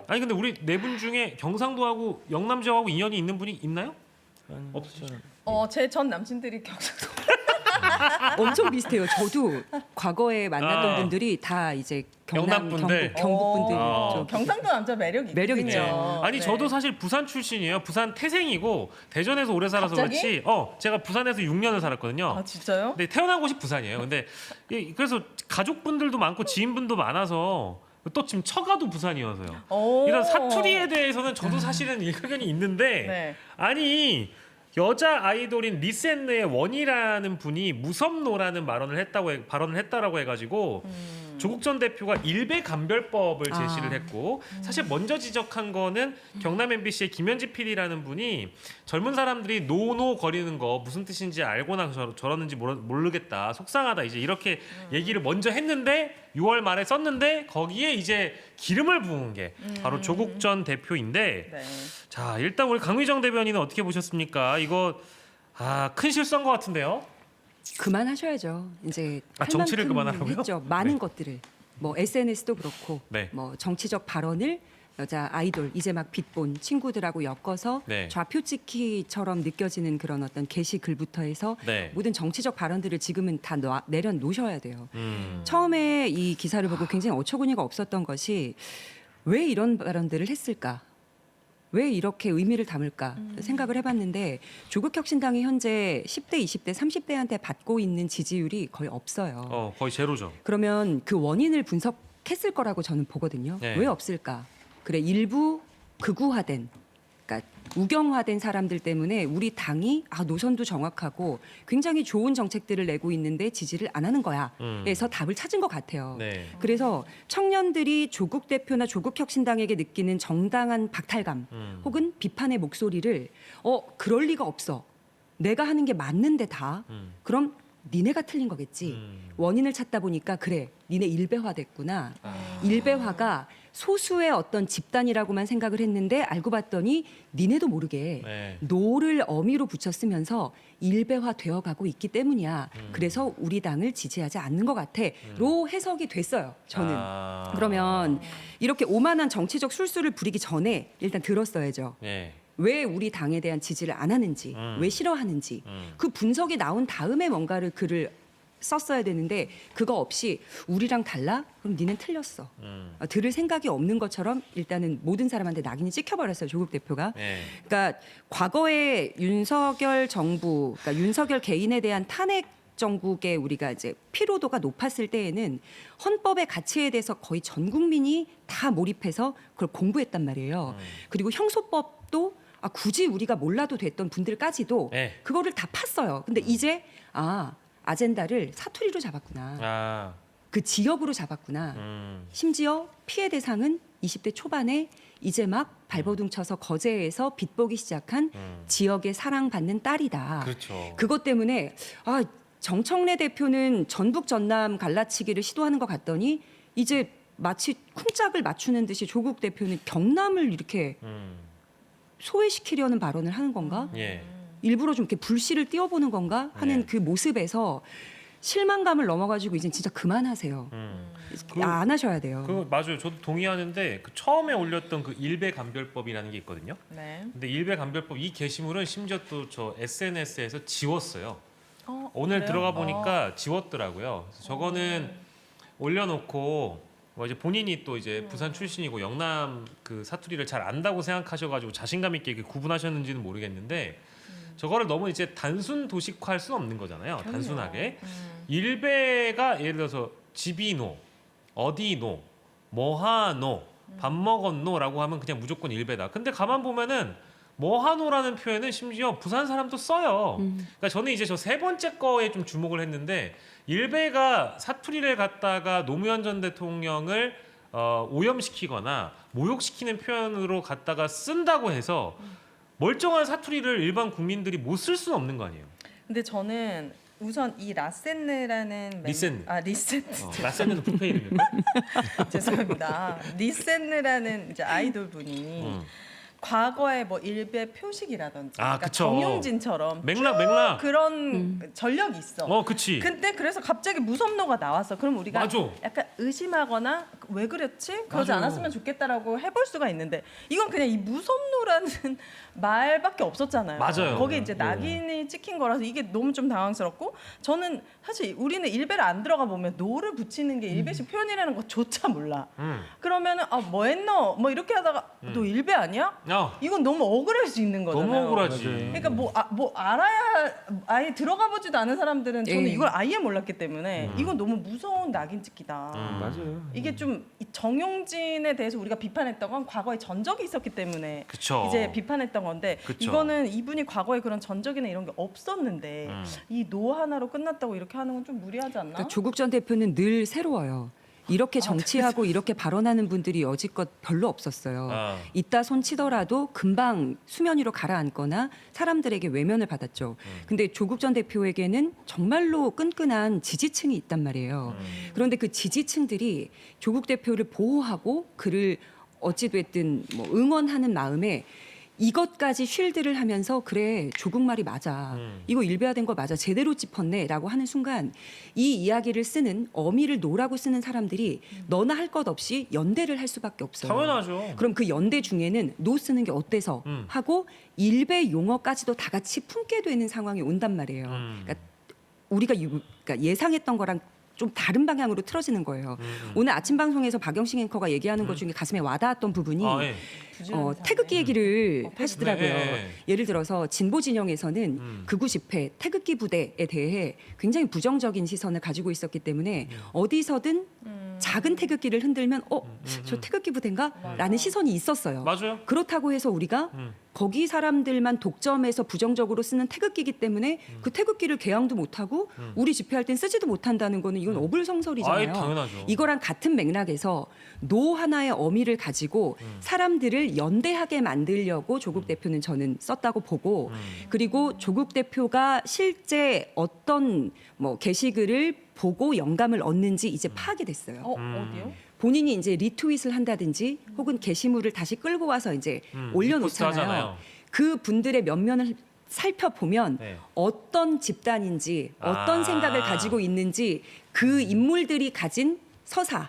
아니 근데 우리 네 분 중에 경상도하고 영남 지역하고 인연이 있는 분이 있나요? 없으시죠? 제 전 남친들이 경상도. 엄청 비슷해요. 저도 과거에 만났던 아. 분들이 다 이제 영남 분들? 경북 분들이 아. 좀 경상도 남자 매력 있거든요. 매력 있죠. 아니 네. 저도 사실 부산 출신이에요. 부산 태생이고 대전에서 오래 살아서 갑자기? 그렇지. 제가 부산에서 6년을 살았거든요. 아 진짜요? 근데 태어난 곳이 부산이에요. 근데 그래서 가족분들도 많고 지인분도 많아서 또 지금 처가도 부산이어서요. 오. 이런 사투리에 대해서는 저도 사실은 일가견이 있는데 네. 아니 여자 아이돌인 리센느의 원이라는 분이 무섭노라는 발언을 했다라고 해가지고 조국 전 대표가 일배감별법을 제시를 했고 사실 먼저 지적한 거는 경남 MBC의 김현지 PD라는 분이 젊은 사람들이 노노 거리는 거 무슨 뜻인지 알고나 저러는지 모르겠다 속상하다 이제 이렇게 얘기를 먼저 했는데 6월 말에 썼는데 거기에 이제 기름을 부은 게 바로 조국 전 대표인데 네. 자 일단 우리 강의정 대변인은 어떻게 보셨습니까? 이거 큰 실수한 것 같은데요. 그만하셔야죠. 이제 할 정치를 만큼 그만하라고요? 했죠. 많은 네. 것들을 뭐 SNS도 그렇고 네. 뭐 정치적 발언을 여자 아이돌 이제 막 빚본 친구들하고 엮어서 네. 좌표 찍기처럼 느껴지는 그런 어떤 게시글부터 해서 네. 모든 정치적 발언들을 지금은 다 내려놓으셔야 돼요. 음. 처음에 이 기사를 보고 굉장히 어처구니가 없었던 것이 왜 이런 발언들을 했을까? 왜 이렇게 의미를 담을까 생각을 해봤는데 조국혁신당이 현재 10대, 20대, 30대한테 받고 있는 지지율이 거의 없어요. 거의 제로죠. 그러면 그 원인을 분석했을 거라고 저는 보거든요. 네. 왜 없을까? 그래 일부 극우화된, 그러니까 우경화된 사람들 때문에 우리 당이 노선도 정확하고 굉장히 좋은 정책들을 내고 있는데 지지를 안 하는 거야. 그래서 답을 찾은 것 같아요. 네. 그래서 청년들이 조국 대표나 조국혁신당에게 느끼는 정당한 박탈감 혹은 비판의 목소리를 그럴 리가 없어. 내가 하는 게 맞는데 다. 그럼 니네가 틀린 거겠지. 원인을 찾다 보니까 그래. 니네 일배화됐구나. 일배화가 소수의 어떤 집단이라고만 생각을 했는데 알고 봤더니 니네도 모르게 네. 노를 어미로 붙였으면서 일배화 되어가고 있기 때문이야. 그래서 우리 당을 지지하지 않는 것 같아.로 해석이 됐어요. 저는. 그러면 이렇게 오만한 정치적 술수를 부리기 전에 일단 들었어야죠. 네. 왜 우리 당에 대한 지지를 안 하는지, 왜 싫어하는지 그 분석이 나온 다음에 뭔가를 글을 썼어야 되는데 그거 없이 우리랑 달라? 그럼 니는 틀렸어. 들을 생각이 없는 것처럼 일단은 모든 사람한테 낙인이 찍혀버렸어요. 조국 대표가. 네. 그러니까 과거에 윤석열 정부, 그러니까 윤석열 개인에 대한 탄핵 정국의 우리가 이제 피로도가 높았을 때에는 헌법의 가치에 대해서 거의 전 국민이 다 몰입해서 그걸 공부했단 말이에요. 그리고 형소법도 굳이 우리가 몰라도 됐던 분들까지도 네. 그거를 다 팠어요. 근데 이제 아젠다를 사투리로 잡았구나. 그 지역으로 잡았구나. 심지어 피해 대상은 20대 초반에 이제 막 발버둥 쳐서 거제에서 빚보기 시작한 지역의 사랑받는 딸이다. 그렇죠. 그것 때문에 정청래 대표는 전북 전남 갈라치기를 시도하는 것 같더니 이제 마치 쿵짝을 맞추는 듯이 조국 대표는 경남을 이렇게 소외시키려는 발언을 하는 건가? 예. 일부러 좀 이렇게 불씨를 띄워보는 건가 하는 네. 그 모습에서 실망감을 넘어가지고 이제 진짜 그만하세요. 안 하셔야 돼요. 맞아요. 저도 동의하는데 그 처음에 올렸던 그 일배감별법이라는 게 있거든요. 네. 근데 일배감별법 이 게시물은 심지어 또 저 SNS에서 지웠어요. 오늘 그래요? 들어가 보니까 지웠더라고요. 그래서 저거는 올려놓고 이제 본인이 또 이제 부산 출신이고 영남 그 사투리를 잘 안다고 생각하셔가지고 자신감 있게 이렇게 구분하셨는지는 모르겠는데 저거를 너무 이제 단순 도식화할 수는 없는 거잖아요. 단순하게 일배가 예를 들어서 집이노, 어디노, 뭐하노, 밥 먹었노라고 하면 그냥 무조건 일배다. 근데 가만 보면은 뭐하노라는 표현은 심지어 부산 사람도 써요. 그러니까 저는 이제 저 세 번째 거에 좀 주목을 했는데 일베가 사투리를 갖다가 노무현 전 대통령을 오염시키거나 모욕시키는 표현으로 갖다가 쓴다고 해서 멀쩡한 사투리를 일반 국민들이 못 쓸 수는 없는 거 아니에요. 근데 저는 우선 이 라센느라는 리센느. 리센느. 라센느는 부패 이름이요. 죄송합니다. 리센느라는 이제 아이돌 분이 과거에 뭐 일베 표식이라든지 그러니까 그쵸. 정용진처럼 맥락. 그런 전력이 있어. 그치. 근데 그래서 갑자기 무섭노가 나왔어. 그럼 우리가 맞아. 약간 의심하거나 왜 그랬지? 그러지 맞아요. 않았으면 좋겠다라고 해볼 수가 있는데 이건 그냥 이 무섭노라는 말밖에 없었잖아요. 맞아요. 거기에 이제 네. 낙인이 찍힌 거라서 이게 너무 좀 당황스럽고 저는 사실 우리는 일베를 안 들어가 보면 노를 붙이는 게 일베식 표현이라는 것조차 몰라. 그러면은 뭐 했노? 뭐 이렇게 하다가 너 일베 아니야? 이건 너무 억울할 수 있는 거잖아요. 너무 억울하지. 그러니까 뭐 알아야 아예 들어가 보지도 않은 사람들은 저는 예. 이걸 아예 몰랐기 때문에 이건 너무 무서운 낙인 찍기다. 맞아요. 이게 좀 이 정용진에 대해서 우리가 비판했던 건 과거에 전적이 있었기 때문에 그쵸. 이제 비판했던 건데 그쵸. 이거는 이분이 과거에 그런 전적이나 이런 게 없었는데 이 노 하나로 끝났다고 이렇게 하는 건 좀 무리하지 않나? 그러니까 조국 전 대표는 늘 새로워요. 이렇게 정치하고 이렇게 발언하는 분들이 여지껏 별로 없었어요. 이따 손 치더라도 금방 수면 위로 가라앉거나 사람들에게 외면을 받았죠. 근데 조국 전 대표에게는 정말로 끈끈한 지지층이 있단 말이에요. 그런데 그 지지층들이 조국 대표를 보호하고 그를 어찌됐든 뭐 응원하는 마음에 이것까지 쉴드를 하면서 그래 조국 말이 맞아 이거 일베화된 거 맞아 제대로 짚었네라고 하는 순간 이 이야기를 쓰는 어미를 노라고 쓰는 사람들이 너나 할 것 없이 연대를 할 수밖에 없어요. 당연하죠. 그럼 그 연대 중에는 노 쓰는 게 어때서 하고 일베 용어까지도 다 같이 품게 되는 상황이 온단 말이에요. 그러니까 우리가 그러니까 예상했던 거랑 좀 다른 방향으로 틀어지는 거예요. 오늘 아침 방송에서 박영식 앵커가 얘기하는 것 중에 가슴에 와닿았던 부분이 예. 태극기 얘기를 하시더라고요. 네. 예를 들어서 진보 진영에서는 극우 집회, 태극기 부대에 대해 굉장히 부정적인 시선을 가지고 있었기 때문에 어디서든 작은 태극기를 흔들면 저 태극기 부대인가? 라는 시선이 있었어요. 맞아요. 그렇다고 해서 우리가 거기 사람들만 독점해서 부정적으로 쓰는 태극기이기 때문에 그 태극기를 개항도 못하고 우리 집회할 땐 쓰지도 못한다는 거는 이건 어불성설이잖아요. 당연하죠. 이거랑 같은 맥락에서 노 하나의 어미를 가지고 사람들을 연대하게 만들려고 조국 대표는 저는 썼다고 보고 그리고 조국 대표가 실제 어떤 뭐 게시글을 보고 영감을 얻는지 이제 파악이 됐어요. 어디요? 본인이 이제 리트윗을 한다든지 혹은 게시물을 다시 끌고 와서 이제 올려놓잖아요. 리포스트하잖아요. 그 분들의 면면을 살펴보면 네. 어떤 집단인지 어떤 생각을 가지고 있는지 그 인물들이 가진 서사,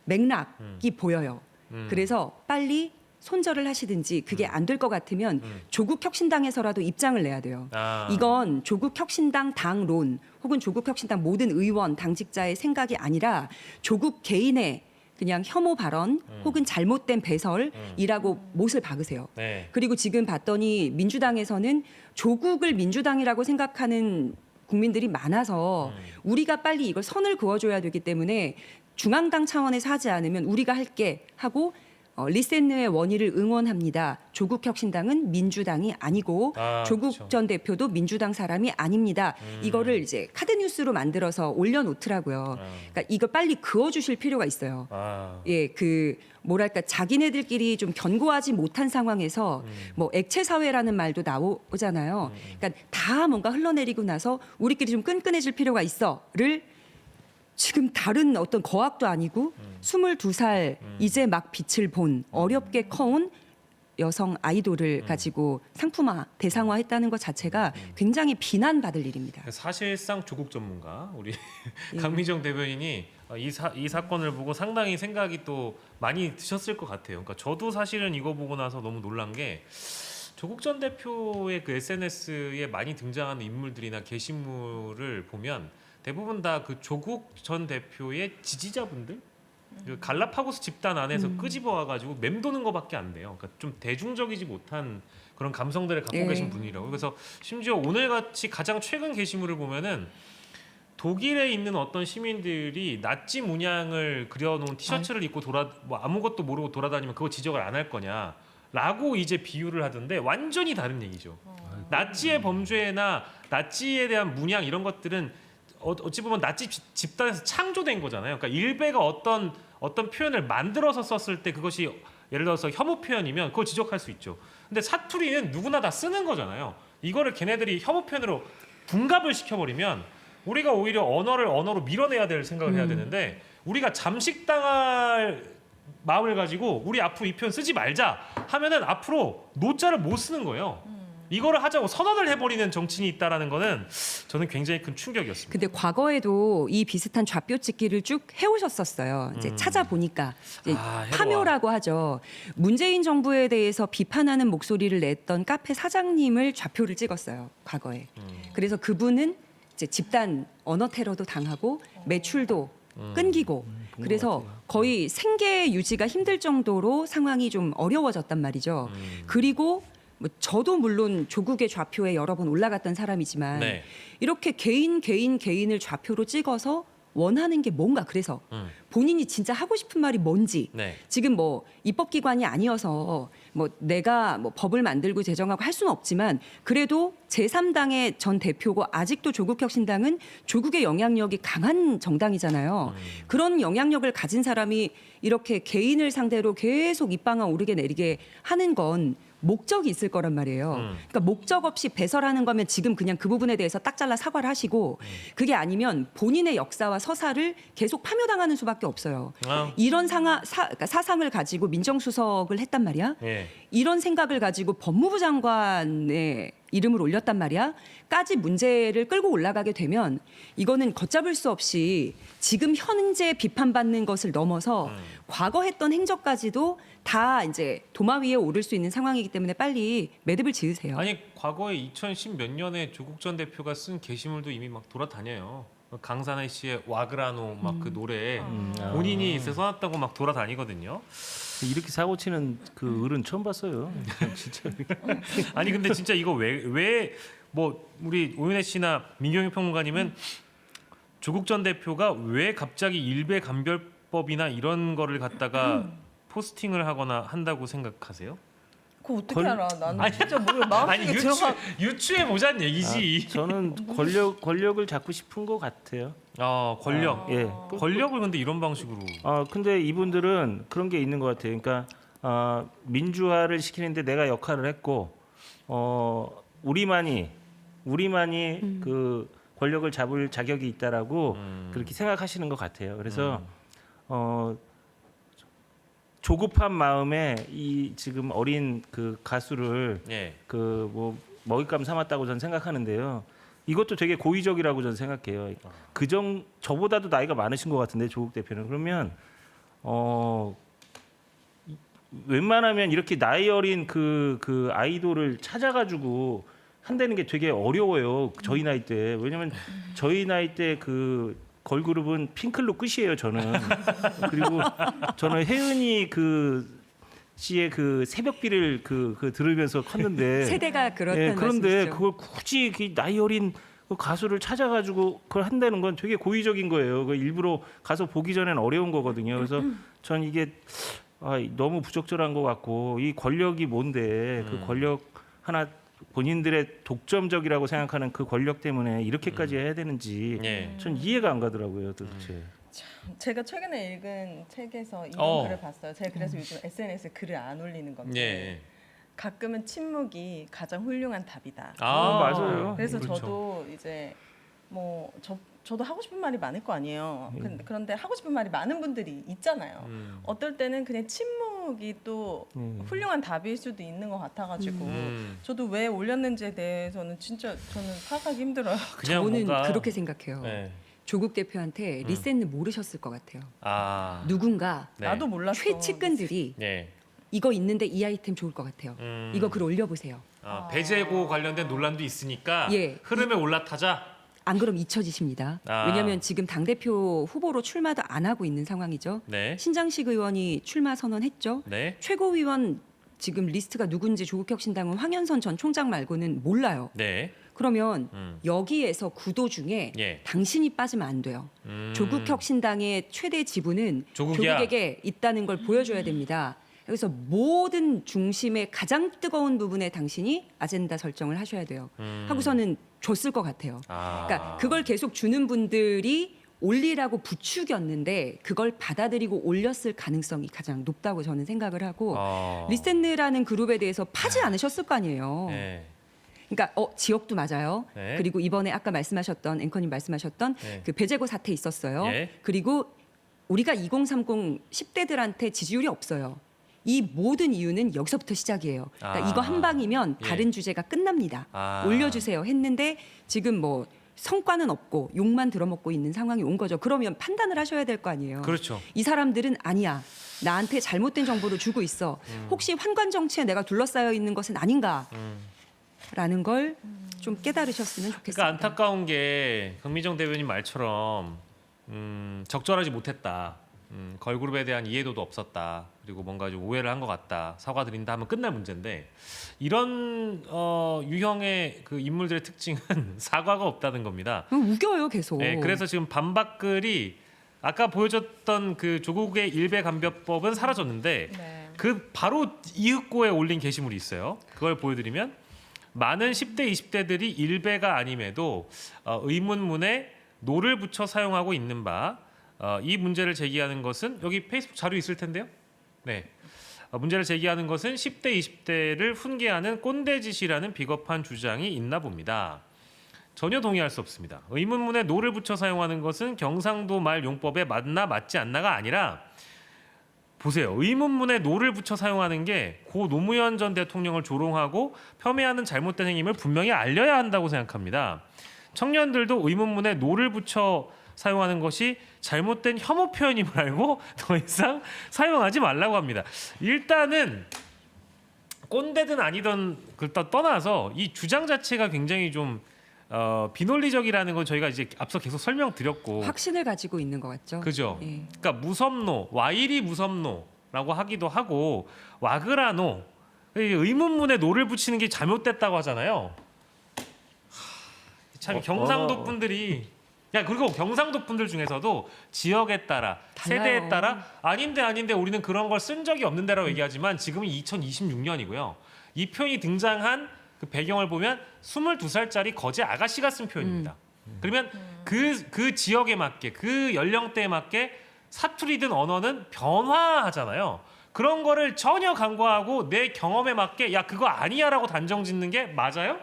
맥락이 보여요. 그래서 빨리 손절을 하시든지 그게 안 될 것 같으면 조국 혁신당에서라도 입장을 내야 돼요. 이건 조국 혁신당 당론 혹은 조국 혁신당 모든 의원 당직자의 생각이 아니라 조국 개인의 그냥 혐오 발언 혹은 잘못된 배설이라고 못을 박으세요. 네. 그리고 지금 봤더니 민주당에서는 조국을 민주당이라고 생각하는 국민들이 많아서 우리가 빨리 이걸 선을 그어줘야 되기 때문에 중앙당 차원에서 하지 않으면 우리가 할게 하고 리센느의 원의를 응원합니다. 조국 혁신당은 민주당이 아니고 조국 그렇죠. 전 대표도 민주당 사람이 아닙니다. 이거를 이제 카드 뉴스로 만들어서 올려놓더라고요. 그러니까 이걸 빨리 그어주실 필요가 있어요. 예, 그 뭐랄까 자기네들끼리 좀 견고하지 못한 상황에서 뭐 액체 사회라는 말도 나오잖아요. 그러니까 다 뭔가 흘러내리고 나서 우리끼리 좀 끈끈해질 필요가 있어를 지금 다른 어떤 거학도 아니고 22살 이제 막 빛을 본 어렵게 커온 여성 아이돌을 가지고 상품화, 대상화했다는 것 자체가 굉장히 비난받을 일입니다. 사실상 조국 전문가 우리 강미정 대변인이 이 사건을 보고 상당히 생각이 또 많이 드셨을 것 같아요. 그러니까 저도 사실은 이거 보고 나서 너무 놀란 게 조국 전 대표의 그 SNS에 많이 등장하는 인물들이나 게시물을 보면 대부분 다 그 조국 전 대표의 지지자분들 그 갈라파고스 집단 안에서 끄집어 와가지고 맴도는 것밖에 안 돼요. 그러니까 좀 대중적이지 못한 그런 감성들을 갖고 예. 계신 분이라고. 그래서 심지어 오늘같이 가장 최근 게시물을 보면은 독일에 있는 어떤 시민들이 나치 문양을 그려놓은 티셔츠를 입고 뭐 아무것도 모르고 돌아다니면 그거 지적을 안 할 거냐라고 이제 비유를 하던데 완전히 다른 얘기죠. 나치의 범죄나 나치에 대한 문양 이런 것들은 어찌 보면 나치 집단에서 창조된 거잖아요. 그러니까 일베가 어떤 표현을 만들어서 썼을 때 그것이 예를 들어서 혐오 표현이면 그걸 지적할 수 있죠. 근데 사투리는 누구나 다 쓰는 거잖아요. 이거를 걔네들이 혐오 표현으로 둔갑을 시켜버리면 우리가 오히려 언어로 밀어내야 될 생각을 해야 되는데 우리가 잠식당할 마음을 가지고 우리 앞으로 이 표현 쓰지 말자 하면은 앞으로 노자를 못 쓰는 거예요. 이거를 하자고 선언을 해버리는 정치인이 있다라는 거는 저는 굉장히 큰 충격이었습니다. 근데 과거에도 이 비슷한 좌표 찍기를 쭉 해오셨었어요. 이제 찾아보니까 이제 해로워. 파묘라고 하죠. 문재인 정부에 대해서 비판하는 목소리를 냈던 카페 사장님을 좌표를 찍었어요. 과거에. 그래서 그분은 이제 집단 언어 테러도 당하고 매출도 끊기고 그래서 거의 생계 유지가 힘들 정도로 상황이 좀 어려워졌단 말이죠. 그리고 뭐 저도 물론 조국의 좌표에 여러 번 올라갔던 사람이지만 네. 이렇게 개인을 좌표로 찍어서 원하는 게 뭔가 그래서 본인이 진짜 하고 싶은 말이 뭔지 네. 지금 뭐 입법기관이 아니어서 뭐 내가 뭐 법을 만들고 제정하고 할 수는 없지만 그래도 제3당의 전 대표고 아직도 조국혁신당은 조국의 영향력이 강한 정당이잖아요. 그런 영향력을 가진 사람이 이렇게 개인을 상대로 계속 입방아 오르게 내리게 하는 건 목적이 있을 거란 말이에요. 그러니까 목적 없이 배설하는 거면 지금 그냥 그 부분에 대해서 딱 잘라 사과를 하시고 그게 아니면 본인의 역사와 서사를 계속 파묘당하는 수밖에 없어요. 이런 그러니까 사상을 가지고 민정수석을 했단 말이야. 예. 이런 생각을 가지고 법무부 장관의 이름을 올렸단 말이야. 까지 문제를 끌고 올라가게 되면 이거는 걷잡을 수 없이 지금 현재 비판받는 것을 넘어서 과거 했던 행적까지도 다 이제 도마 위에 오를 수 있는 상황이기 때문에 빨리 매듭을 지으세요. 아니 과거에 2010 몇 년에 조국 전 대표가 쓴 게시물도 이미 막 돌아다녀요. 강산의 씨의 와그라노 막 그 노래 본인이 써놨다고 막 돌아다니거든요. 이렇게 사고 치는 그 을은 처음 봤어요. 진짜. 아니 근데 진짜 이거 왜 뭐 우리 오윤혜 씨나 민경희 평론가님은 조국 전 대표가 왜 갑자기 일배 감별법이나 이런 거를 갖다가 포스팅을 하거나 한다고 생각하세요? 그거 어떻게 알아? 나는 진짜 모르 마음속에 들어가. 유추해 보자는 얘기지. 저는 권력을 잡고 싶은 것 같아요. 권력. 예. 권력을 근데 이런 방식으로. 근데 이분들은 그런 게 있는 것 같아요. 그러니까 민주화를 시키는데 내가 역할을 했고, 우리만이 그 권력을 잡을 자격이 있다라고 그렇게 생각하시는 것 같아요. 그래서 조급한 마음에 이 지금 어린 그 가수를 예. 그 뭐 먹잇감 삼았다고 저는 생각하는데요. 이것도 되게 고의적이라고 저는 생각해요. 저보다도 나이가 많으신 것 같은데 조국 대표는 그러면 웬만하면 이렇게 나이 어린 그 아이돌을 찾아가지고 한다는 게 되게 어려워요. 저희 나이 때. 왜냐면 저희 나이 때 그 걸그룹은 핑클로 끝이에요. 저는. 그리고 저는 혜은이 그 씨의 그 새벽비를 그 들으면서 컸는데 세대가 그렇다는 그런데 말씀이시죠. 그걸 굳이 그 나이 어린 그 가수를 찾아가지고 그걸 한다는 건 되게 고의적인 거예요. 그 일부러 가서 보기 전엔 어려운 거거든요. 그래서 전 이게 너무 부적절한 것 같고 이 권력이 뭔데 그 권력 하나 본인들의 독점적이라고 생각하는 그 권력 때문에 이렇게까지 해야 되는지 예. 전 이해가 안 가더라고요, 도대체. 제가 최근에 읽은 책에서 이런 글을 봤어요. 제가 그래서 요즘 SNS에 글을 안 올리는 건데 예. 가끔은 침묵이 가장 훌륭한 답이다. 맞아요. 그래서 그렇죠. 저도 이제 뭐 저도 하고 싶은 말이 많을 거 아니에요. 그런데 하고 싶은 말이 많은 분들이 있잖아요. 어떨 때는 그냥 침묵이 또 훌륭한 답일 수도 있는 것 같아가지고 저도 왜 올렸는지에 대해서는 진짜 저는 파악하기 힘들어요. 그냥 저는 뭔가 그렇게 생각해요. 예. 조국 대표한테 리셋을 모르셨을 것 같아요. 누군가 네. 나도 몰랐어. 최측근들이 예. 이거 있는데 이 아이템 좋을 것 같아요. 이거 글 올려보세요. 배재고 관련된 논란도 있으니까 예. 흐름에 올라타자. 안 그럼 잊혀지십니다. 왜냐하면 지금 당대표 후보로 출마도 안 하고 있는 상황이죠. 네. 신장식 의원이 출마 선언했죠. 네. 최고위원 지금 리스트가 누군지 조국혁신당은 황현선 전 총장 말고는 몰라요. 네. 그러면 여기에서 구도 중에 예. 당신이 빠지면 안 돼요. 조국혁신당의 최대 지분은 조국이야. 조국에게 있다는 걸 보여줘야 됩니다. 그래서 모든 중심의 가장 뜨거운 부분에 당신이 아젠다 설정을 하셔야 돼요. 하고서는 줬을 것 같아요. 그러니까 그걸 계속 주는 분들이 올리라고 부추겼는데 그걸 받아들이고 올렸을 가능성이 가장 높다고 저는 생각을 하고 리센느라는 그룹에 대해서 파지 않으셨을 거 아니에요. 네. 그러니까 지역도 맞아요. 네. 그리고 이번에 아까 말씀하셨던 앵커님 말씀하셨던 네. 그 배재고 사태 있었어요. 예. 그리고 우리가 2030 10대들한테 지지율이 없어요. 이 모든 이유는 여기서부터 시작이에요. 그러니까 아. 이거 한 방이면 예. 다른 주제가 끝납니다. 아. 올려주세요 했는데 지금 뭐 성과는 없고 욕만 들어먹고 있는 상황이 온 거죠. 그러면 판단을 하셔야 될 거 아니에요. 그렇죠. 이 사람들은 아니야. 나한테 잘못된 정보를 주고 있어. 혹시 환관 정치에 내가 둘러싸여 있는 것은 아닌가? 라는 걸 좀 깨달으셨으면 좋겠습니다. 그러니까 안타까운 게 강미정 대변인 말처럼 적절하지 못했다. 걸그룹에 대한 이해도도 없었다. 그리고 뭔가 좀 오해를 한 것 같다. 사과드린다 하면 끝날 문제인데 이런 유형의 그 인물들의 특징은 사과가 없다는 겁니다. 우겨요 계속. 네, 그래서 지금 반박글이 아까 보여줬던 그 조국의 일배 감별법은 사라졌는데 네. 그 바로 이윽고에 올린 게시물이 있어요. 그걸 보여드리면 많은 10대, 20대들이 일배가 아님에도 의문문에 노를 붙여 사용하고 있는 바 이 문제를 제기하는 것은 여기 페이스북 자료 있을 텐데요. 네. 문제를 제기하는 것은 10대, 20대를 훈계하는 꼰대짓이라는 비겁한 주장이 있나 봅니다. 전혀 동의할 수 없습니다. 의문문에 노를 붙여 사용하는 것은 경상도 말 용법에 맞나 맞지 않나가 아니라 보세요. 의문문에 노를 붙여 사용하는 게 고 노무현 전 대통령을 조롱하고 폄훼하는 잘못된 행위를 분명히 알려야 한다고 생각합니다. 청년들도 의문문에 노를 붙여 사용하는 것이 잘못된 혐오 표현임을 알고 더 이상 사용하지 말라고 합니다. 일단은 꼰대든 아니든 그걸 떠나서 이 주장 자체가 굉장히 좀 비논리적이라는 건 저희가 이제 앞서 계속 설명드렸고 확신을 가지고 있는 것 같죠. 그죠. 예. 그러니까 무섭노, 와이리 무섭노라고 하기도 하고 와그라노 의문문에 노를 붙이는 게 잘못됐다고 하잖아요. 참 경상도 분들이 야 그리고 경상도 분들 중에서도 지역에 따라 달라요. 세대에 따라 아닌데 우리는 그런 걸 쓴 적이 없는데라고 얘기하지만 지금은 2026년이고요. 이 표현이 등장한 그 배경을 보면 22살짜리 거제 아가씨가 쓴 표현입니다. 그러면 그 지역에 맞게 그 연령대에 맞게 사투리든 언어는 변화하잖아요. 그런 거를 전혀 간과하고 내 경험에 맞게 야 그거 아니야라고 단정 짓는 게 맞아요?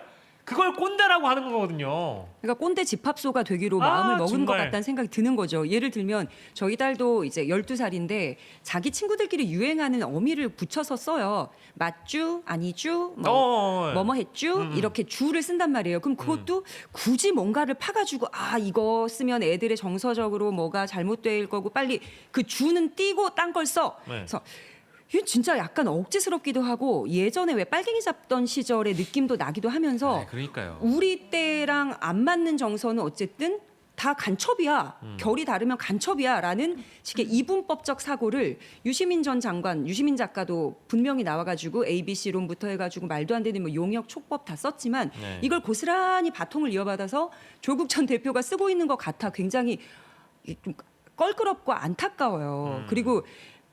그걸 꼰대라고 하는 거거든요. 그러니까 꼰대 집합소가 되기로 아, 마음을 먹은 정말. 것 같다는 생각이 드는 거죠. 예를 들면 저희 딸도 이제 12살인데 자기 친구들끼리 유행하는 어미를 붙여서 써요. 맞쭈, 아니쭈, 뭐뭐 했쭈 이렇게 주를 쓴단 말이에요. 그럼 그것도 굳이 뭔가를 파가지고 아 이거 쓰면 애들의 정서적으로 뭐가 잘못될 거고 빨리 그 주는 띄고 딴 걸 써. 네. 그래서 이게 진짜 약간 억지스럽기도 하고 예전에 왜 빨갱이 잡던 시절의 느낌도 나기도 하면서 네, 그러니까요. 우리 때랑 안 맞는 정서는 어쨌든 다 간첩이야. 결이 다르면 간첩이야라는 식의 이분법적 사고를 유시민 전 장관, 유시민 작가도 분명히 나와가지고 ABC론부터 해가지고 말도 안 되는 뭐 용역, 촉법 다 썼지만 네. 이걸 고스란히 바통을 이어받아서 조국 전 대표가 쓰고 있는 것 같아 굉장히 좀 껄끄럽고 안타까워요. 그리고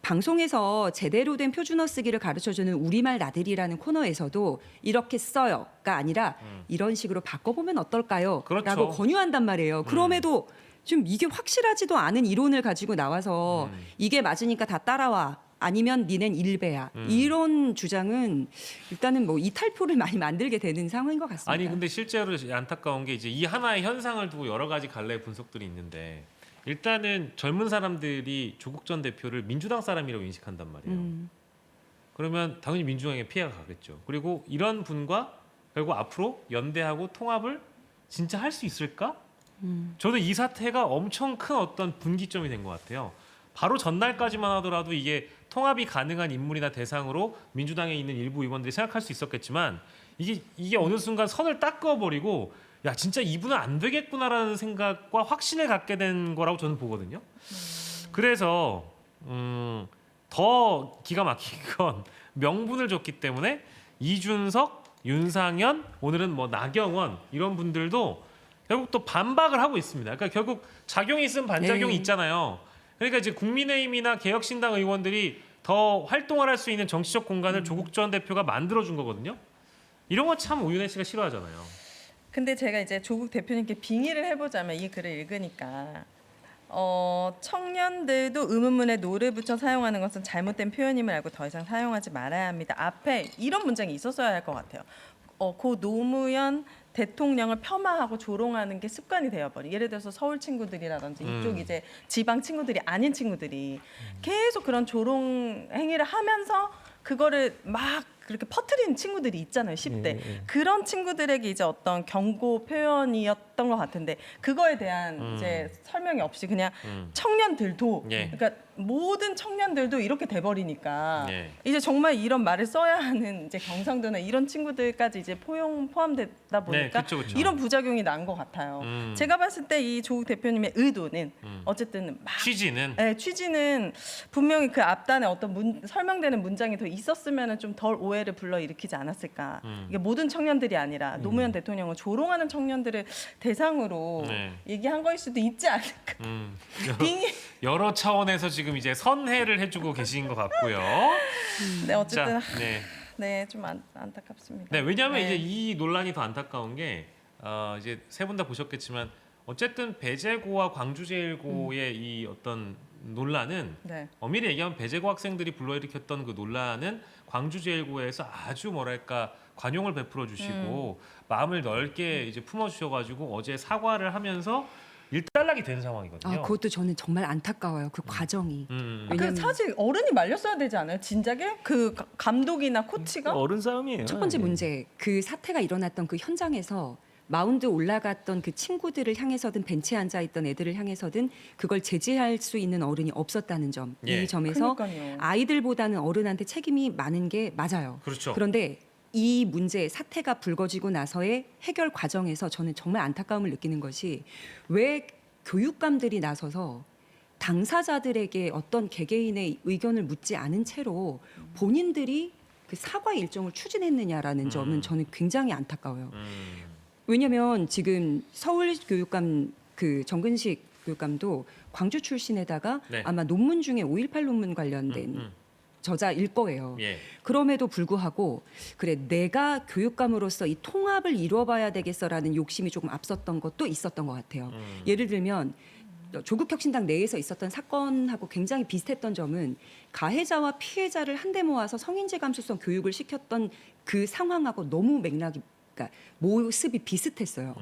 방송에서 제대로 된 표준어 쓰기를 가르쳐주는 우리말 나들이라는 코너에서도 이렇게 써요가 아니라 이런 식으로 바꿔보면 어떨까요? 그렇죠. 라고 권유한단 말이에요. 그럼에도 좀 이게 확실하지도 않은 이론을 가지고 나와서 이게 맞으니까 다 따라와. 아니면 니넨 일배야. 이런 주장은 일단은 뭐 이탈표를 많이 만들게 되는 상황인 것 같습니다. 아니 근데 실제로 안타까운 게 이제 이 하나의 현상을 두고 여러 가지 갈래의 분석들이 있는데 일단은 젊은 사람들이 조국 전 대표를 민주당 사람이라고 인식한단 말이에요. 그러면 당연히 민주당에 피해가 가겠죠. 그리고 이런 분과 결국 앞으로 연대하고 통합을 진짜 할 수 있을까? 저는 이 사태가 엄청 큰 어떤 분기점이 된 것 같아요. 바로 전날까지만 하더라도 이게 통합이 가능한 인물이나 대상으로 민주당에 있는 일부 의원들이 생각할 수 있었겠지만 이게 어느 순간 선을 딱 그어버리고 야 진짜 이분은 안 되겠구나라는 생각과 확신을 갖게 된 거라고 저는 보거든요. 그래서 더 기가 막힌 건 명분을 줬기 때문에 이준석, 윤상현, 오늘은 뭐 나경원 이런 분들도 결국 또 반박을 하고 있습니다. 그러니까 결국 작용이 있으면 반작용이 네. 있잖아요. 그러니까 이제 국민의힘이나 개혁신당 의원들이 더 활동을 할 수 있는 정치적 공간을 조국 전 대표가 만들어준 거거든요. 이런 거 참 오윤혜 씨가 싫어하잖아요. 근데 제가 이제 조국 대표님께 빙의를 해보자면 이 글을 읽으니까 청년들도 의문문에 노를 붙여 사용하는 것은 잘못된 표현임을 알고 더 이상 사용하지 말아야 합니다. 앞에 이런 문장이 있었어야 할 것 같아요. 고 노무현 대통령을 폄하하고 조롱하는 게 습관이 되어버린. 예를 들어서 서울 친구들이라든지 이쪽 이제 지방 친구들이 아닌 친구들이 계속 그런 조롱 행위를 하면서 그거를 막 그렇게 퍼뜨리는 친구들이 있잖아요. 10대. 예. 그런 친구들에게 이제 어떤 경고 표현이었던 것 같은데 그거에 대한 이제 설명이 없이 그냥 청년들도 예. 그러니까 모든 청년들도 이렇게 돼버리니까 예. 이제 정말 이런 말을 써야 하는 이제 경상도나 이런 친구들까지 이제 포함되다 보니까 그쵸, 그쵸. 이런 부작용이 난 것 같아요. 제가 봤을 때 이 조국 대표님의 의도는 어쨌든 막 취지는 네, 취지는 분명히 그 앞단에 어떤 설명되는 문장이 더 있었으면 좀 덜 오해를 불러일으키지 않았을까. 이게 모든 청년들이 아니라 노무현 대통령은 조롱하는 청년들을 대상으로 네. 얘기한 거일 수도 있지 않을까. 빙의. 여러 차원에서 지금 이제 선회를 해주고 계신 것 같고요. 네, 어쨌든 네. 네, 좀 안타깝습니다. 네, 왜냐하면 네. 이제 이 논란이 더 안타까운 게 이제 세 분 다 보셨겠지만 어쨌든 배재고와 광주제일고의 이 어떤 논란은 네. 엄밀히 얘기하면 배재고 학생들이 불러일으켰던 그 논란은 광주제일고에서 아주 뭐랄까 관용을 베풀어 주시고 마음을 넓게 이제 품어 주셔가지고 어제 사과를 하면서 일단락이 된 상황이거든요. 아, 그것도 저는 정말 안타까워요. 그 과정이. 그 왜냐면 사실 어른이 말렸어야 되지 않아요? 진작에 그 감독이나 코치가 어른 싸움이에요. 첫 번째 예. 문제, 그 사태가 일어났던 그 현장에서 마운드 올라갔던 그 친구들을 향해서든 벤치에 앉아 있던 애들을 향해서든 그걸 제지할 수 있는 어른이 없었다는 점. 예. 이 점에서 그러니까요. 아이들보다는 어른한테 책임이 많은 게 맞아요. 그렇죠. 그런데 이 문제 사태가 불거지고 나서의 해결 과정에서 저는 정말 안타까움을 느끼는 것이 왜 교육감들이 나서서 당사자들에게 어떤 개개인의 의견을 묻지 않은 채로 본인들이 그 사과 일정을 추진했느냐라는 점은 저는 굉장히 안타까워요. 왜냐하면 지금 서울 교육감 그 정근식 교육감도 광주 출신에다가 네. 아마 논문 중에 5.18 논문 관련된 저자일 거예요. 예. 그럼에도 불구하고 그래 내가 교육감으로서 이 통합을 이루어봐야 되겠어라는 욕심이 조금 앞섰던 것도 있었던 것 같아요. 예를 들면 조국혁신당 내에서 있었던 사건하고 굉장히 비슷했던 점은 가해자와 피해자를 한데 모아서 성인지 감수성 교육을 시켰던 그 상황하고 너무 맥락이 그러니까 모습이 비슷했어요.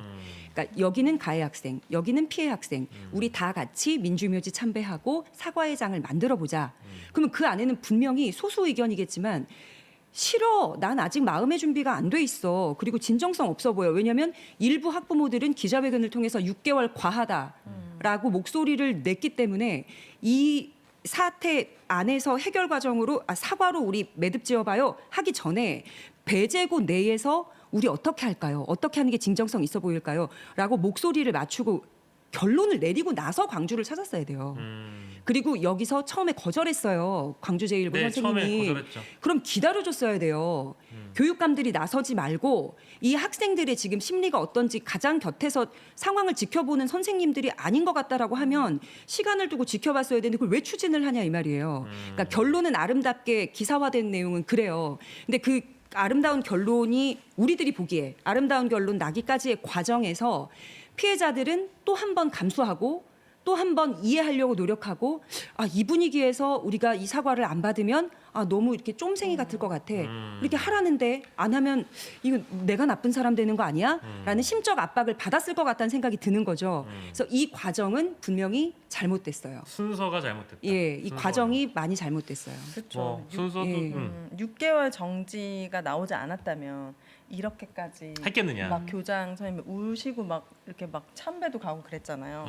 그러니까 여기는 가해 학생, 여기는 피해 학생, 우리 다 같이 민주묘지 참배하고 사과의 장을 만들어 보자. 그러면 그 안에는 분명히 소수 의견이겠지만 싫어. 난 아직 마음의 준비가 안 돼 있어. 그리고 진정성 없어 보여. 왜냐하면 일부 학부모들은 기자회견을 통해서 6개월 과하다라고 목소리를 냈기 때문에 이 사태 안에서 해결 과정으로 사과로 우리 매듭 지어봐요 하기 전에 배재고 내에서 우리 어떻게 할까요? 어떻게 하는 게 진정성 있어 보일까요? 라고 목소리를 맞추고 결론을 내리고 나서 광주를 찾았어야 돼요. 그리고 여기서 처음에 거절했어요. 광주제일고 네, 처음에 선생님이. 거절했죠. 그럼 기다려줬어야 돼요. 교육감들이 나서지 말고 이 학생들의 지금 심리가 어떤지 가장 곁에서 상황을 지켜보는 선생님들이 아닌 것 같다라고 하면 시간을 두고 지켜봤어야 되는데 그걸 왜 추진을 하냐 이 말이에요. 그러니까 결론은 아름답게 기사화된 내용은 그래요. 근데 그 아름다운 결론이 우리들이 보기에 아름다운 결론 나기까지의 과정에서 피해자들은 또 한 번 감수하고 또 한 번 이해하려고 노력하고 이 분위기에서 우리가 이 사과를 안 받으면 너무 이렇게 쫌생이 같을 것 같아. 이렇게 하라는데 안 하면 이거 내가 나쁜 사람 되는 거 아니야? 라는 심적 압박을 받았을 것 같다는 생각이 드는 거죠. 그래서 이 과정은 분명히 잘못됐어요. 순서가 잘못됐다. 예, 이 순서가. 과정이 많이 잘못됐어요. 그렇죠. 순서도 예. 6개월 정지가 나오지 않았다면 이렇게까지 했겠느냐. 막 교장 선생님이 우시고 막 이렇게 막 참배도 가고 그랬잖아요.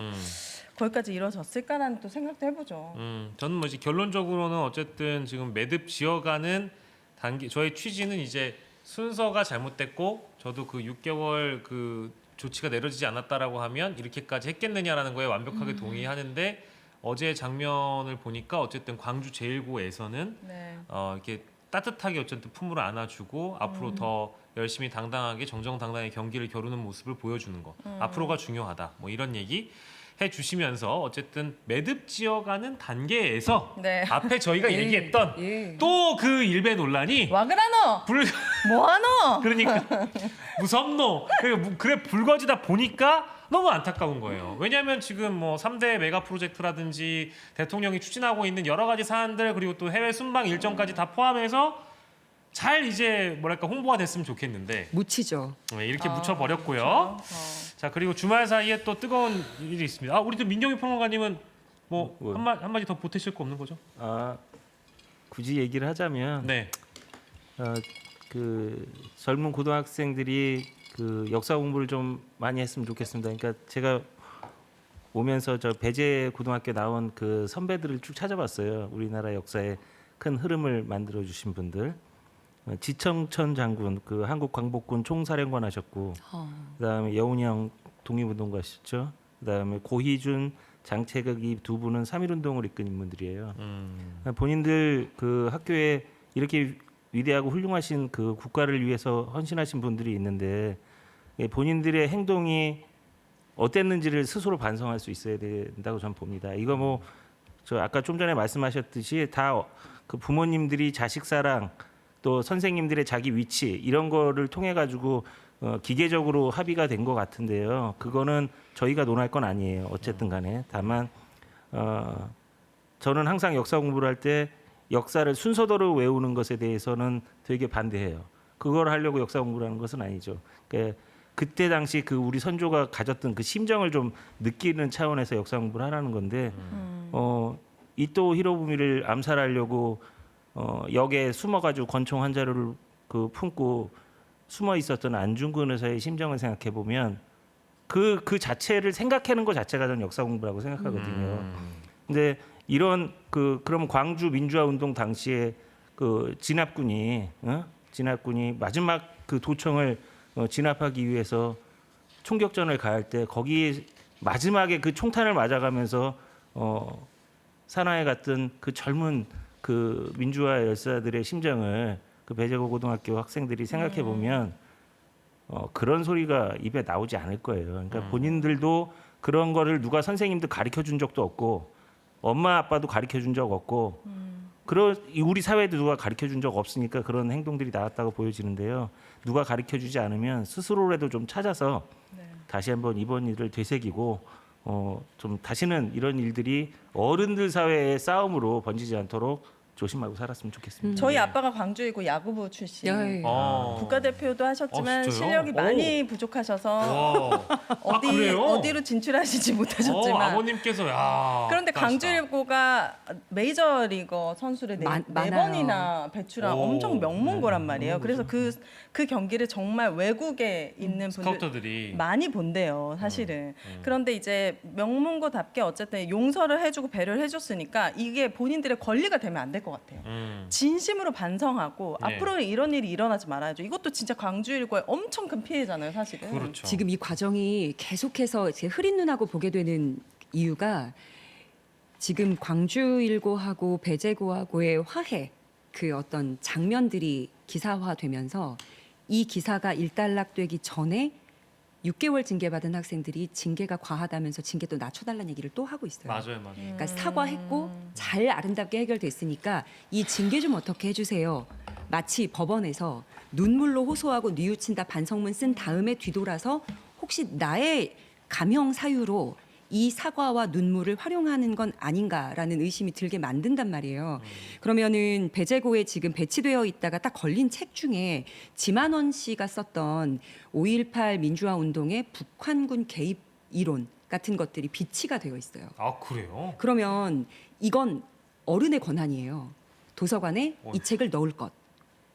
거기까지 이뤄졌을까라는 또 생각도 해보죠. 저는 뭐 이제 결론적으로는 어쨌든 지금 매듭 지어가는 단계 저의 취지는 이제 순서가 잘못됐고 저도 그 6개월 그 조치가 내려지지 않았다라고 하면 이렇게까지 했겠느냐라는 거에 완벽하게 동의하는데 어제 장면을 보니까 어쨌든 광주 제일고에서는 네. 이렇게 따뜻하게 어쨌든 품으로 안아주고 앞으로 더 열심히 당당하게 정정당당하게 경기를 겨루는 모습을 보여주는 거 앞으로가 중요하다 뭐 이런 얘기 해주시면서 어쨌든 매듭 지어가는 단계에서 네. 앞에 저희가 예, 얘기했던 예. 또 그 일베 논란이 와그라노 뭐하노? 그러니까 무섭노 그래 불거지다 보니까 너무 안타까운 거예요. 왜냐하면 지금 뭐 3대 메가 프로젝트라든지 대통령이 추진하고 있는 여러 가지 사안들 그리고 또 해외 순방 일정까지 다 포함해서 잘 이제 뭐랄까 홍보가 됐으면 좋겠는데 묻히죠. 이렇게 묻혀버렸고요. 그렇죠. 자 그리고 주말 사이에 또 뜨거운 일이 있습니다. 우리 또 민경희 평론가님은 뭐 뭐? 한마디 더 보태실 거 없는 거죠? 굳이 얘기를 하자면 네. 그 젊은 고등학생들이 그 역사 공부를 좀 많이 했으면 좋겠습니다. 그러니까 제가 오면서 저 배재 고등학교 나온 그 선배들을 쭉 찾아봤어요. 우리나라 역사의 큰 흐름을 만들어 주신 분들. 지청천 장군 그 한국 광복군 총사령관 하셨고, 그다음에 여운형 독립운동가셨죠. 그다음에 고희준, 장채극 이 두 분은 3.1운동을 이끈 인물들이에요. 본인들 그 학교에 이렇게 위대하고 훌륭하신 그 국가를 위해서 헌신하신 분들이 있는데 본인들의 행동이 어땠는지를 스스로 반성할 수 있어야 된다고 저는 봅니다. 이거 뭐 저 아까 좀 전에 말씀하셨듯이 다 그 부모님들이 자식 사랑 또 선생님들의 자기 위치 이런 거를 통해 가지고 기계적으로 합의가 된 것 같은데요. 그거는 저희가 논할 건 아니에요. 어쨌든 간에 다만 저는 항상 역사 공부를 할 때 역사를 순서대로 외우는 것에 대해서는 되게 반대해요. 그걸 하려고 역사 공부를 하는 것은 아니죠. 그러니까 그때 당시 그 우리 선조가 가졌던 그 심정을 좀 느끼는 차원에서 역사 공부를 하라는 건데 이토 히로부미를 암살하려고 역에 숨어가지고 권총 한 자루를 그 품고 숨어 있었던 안중근 의사의 심정을 생각해 보면 그 자체를 생각하는 것 자체가 저는 역사 공부라고 생각하거든요. 근데 이런 그럼 광주 민주화 운동 당시에 그 진압군이 마지막 그 도청을 진압하기 위해서 총격전을 가할 때 거기 마지막에 그 총탄을 맞아가면서 산하에 갔던 그 젊은 그 민주화 열사들의 심정을 그 배재고 고등학교 학생들이 생각해 보면 그런 소리가 입에 나오지 않을 거예요. 그러니까 본인들도 그런 거를 누가 선생님들 가르쳐 준 적도 없고 엄마 아빠도 가르쳐 준 적 없고 우리 사회도 누가 가르쳐 준 적 없으니까 그런 행동들이 나왔다고 보여지는데요. 누가 가르쳐 주지 않으면 스스로라도 좀 찾아서 다시 한번 이번 일을 되새기고 좀 다시는 이런 일들이 어른들 사회의 싸움으로 번지지 않도록 조심하고 살았으면 좋겠습니다. 저희 아빠가 광주이고 야구부 출신. 야, 국가대표도 하셨지만 진짜요? 실력이 많이 부족하셔서 와. 그래요? 어디로 진출하시지 못하셨지만 아버님께서 야. 그런데 대단하시다. 강주일고가 메이저리거 선수를 네 많아요. 번이나 배출한 오. 엄청 명문고란 말이에요. 그래서 그 경기를 정말 외국에 있는 분들 스카우터들이 많이 본대요, 사실은. 그런데 이제 명문고답게 어쨌든 용서를 해주고 배려를 해줬으니까 이게 본인들의 권리가 되면 안 될 것 같아요. 진심으로 반성하고 네. 앞으로는 이런 일이 일어나지 말아야죠. 이것도 진짜 광주일고의 엄청 큰 피해잖아요, 사실은. 그렇죠. 지금 이 과정이 계속해서 이제 흐린 눈하고 보게 되는 이유가 지금 광주일고하고 배재고하고의 화해 그 어떤 장면들이 기사화되면서 이 기사가 일단락되기 전에 6개월 징계받은 학생들이 징계가 과하다면서 징계 또 낮춰달라는 얘기를 또 하고 있어요. 맞아요. 그러니까 사과했고 잘 아름답게 해결됐으니까 이 징계 좀 어떻게 해주세요. 마치 법원에서 눈물로 호소하고 뉘우친다 반성문 쓴 다음에 뒤돌아서 혹시 나의 감형 사유로 이 사과와 눈물을 활용하는 건 아닌가라는 의심이 들게 만든단 말이에요. 그러면은 배재고에 지금 배치되어 있다가 딱 걸린 책 중에 지만원 씨가 썼던 5.18 민주화 운동의 북한군 개입 이론 같은 것들이 비치가 되어 있어요. 아 그래요? 그러면 이건 어른의 권한이에요. 도서관에 이 책을 넣을 것,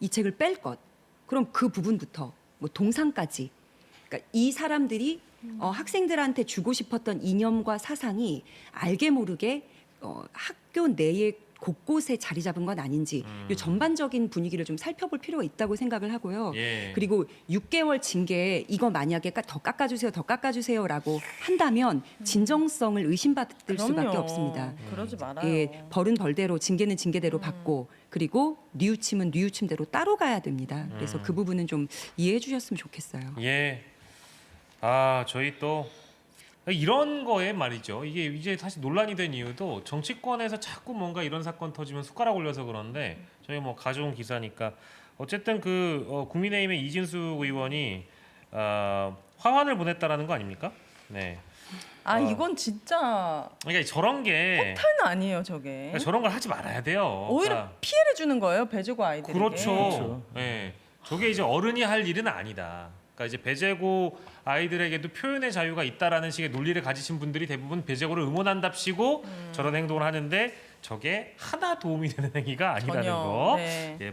이 책을 뺄 것. 그럼 그 부분부터 뭐 동상까지. 그러니까 이 사람들이 학생들한테 주고 싶었던 이념과 사상이 알게 모르게 학교 내에 곳곳에 자리 잡은 건 아닌지 이 전반적인 분위기를 좀 살펴볼 필요가 있다고 생각을 하고요. 예. 그리고 6개월 징계 이거 만약에 더 깎아주세요라고 한다면 진정성을 의심받을 수밖에 그럼요. 없습니다. 그러지 말아요. 예, 벌은 벌대로 징계는 징계대로 받고 그리고 뉘우침은 뉘우침대로 따로 가야 됩니다. 그래서 그 부분은 좀 이해해 주셨으면 좋겠어요. 예. 아 저희 또 이런 거에 말이죠. 이게 이제 사실 논란이 된 이유도 정치권에서 자꾸 뭔가 이런 사건 터지면 숟가락 올려서 그러는데 저희 뭐 가져온 기사니까 어쨌든 국민의힘의 이진수 의원이 화환을 보냈다라는 거 아닙니까? 네. 이건 진짜 그러니까 저런 게 폭탄 아니에요, 저게. 그러니까 저런 걸 하지 말아야 돼요. 오히려 그러니까 피해를 주는 거예요, 배재고 아이들에게. 그렇죠. 예. 저게 이제 어른이 할 일은 아니다. 그러니까 이제 배재고 아이들에게도 표현의 자유가 있다라는 식의 논리를 가지신 분들이 대부분 배재고를 응원한답시고 저런 행동을 하는데 저게 하나 도움이 되는 행위가 아니라는 전혀. 거. 네. 예,